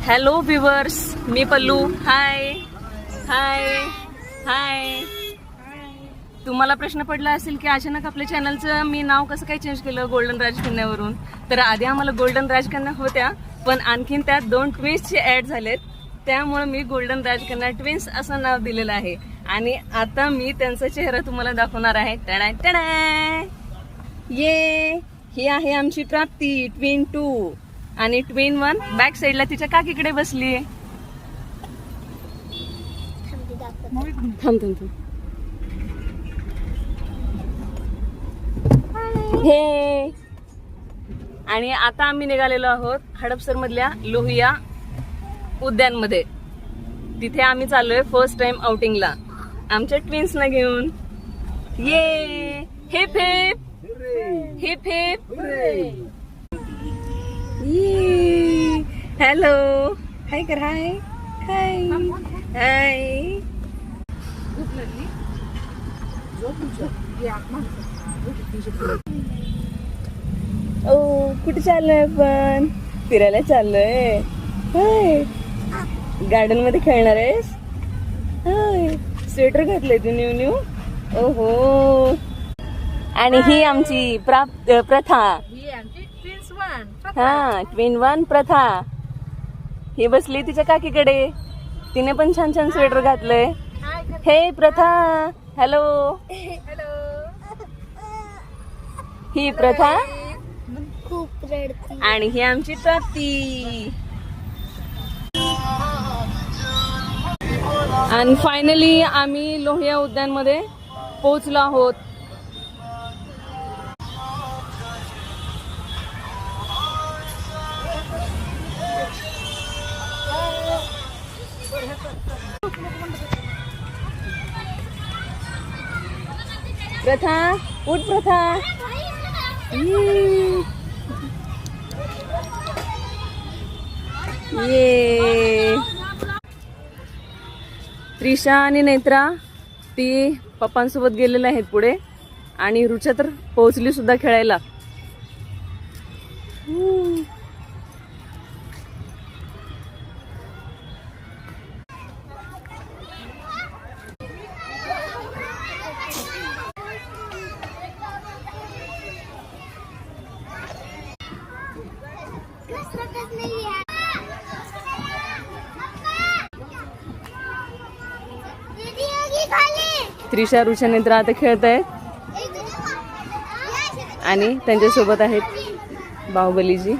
Hello viewers, मी पल्लू. हाय हाय हाय. तुम्हाला प्रश्न पडला असेल की अचानक आपल्या चॅनलचं मी नाव कसं काय चेंज केलं गोल्डन राजकन्यावरून. तर आधी आम्हाला गोल्डन राजकन्या होत्या, पण आणखीन त्यात 2 ट्विन्सचे ऍड झालेत, त्यामुळे मी गोल्डन राजकन्या ट्विन्स असं नाव दिलेलं आहे. आणि आता मी त्यांचा चेहरा तुम्हाला दाखवणार आहे. टडा टडा, ये ही आहे आमची प्राप्ती, ट्विन 2. आणि ट्विन 1 बॅक साईडला तिच्या काकीकडे बसली. थांब थांब थांब. हे आणि आता आम्ही निघालेलो आहोत हडपसर मधल्या लोहिया उद्यानमध्ये. तिथे आम्ही चाललोय फर्स्ट टाइम आउटिंगला आमच्या ट्विन्सना घेऊन. ये hip hip hip hip. Hello, hi कर. हाय हाय हाय. ओ, कुठे चाललोय आपण? फिरायला चाललोय. हाय, गार्डन मध्ये खेळणार आहेस? हाय, स्वेटर घातलंय तू न्यू न्यू. ओहो. आणि ही आमची प्रथा. हा, ट्विन 1 प्रथा. ही बसली तिच्या काकीकडे, तिने पण छान छान स्वेटर घातलंय. हे प्रथा, हॅलो. ही प्रथा खूप रडती. आणि ही आमची प्राप्ती. आणि फायनली आम्ही लोहिया उद्यानमध्ये पोहोचलो आहोत. प्रथा, उठ प्रथा. ये त्रिशा आणि नेत्रा ती पप्पांसोबत गेलेल्या आहेत पुढे, आणि रुचा तर पोहोचली सुद्धा खेळायला. त्रिशा, रुचा, नेत्रा आता खेळत आहेत आणि त्यांच्यासोबत आहेत बाहुबलीजी.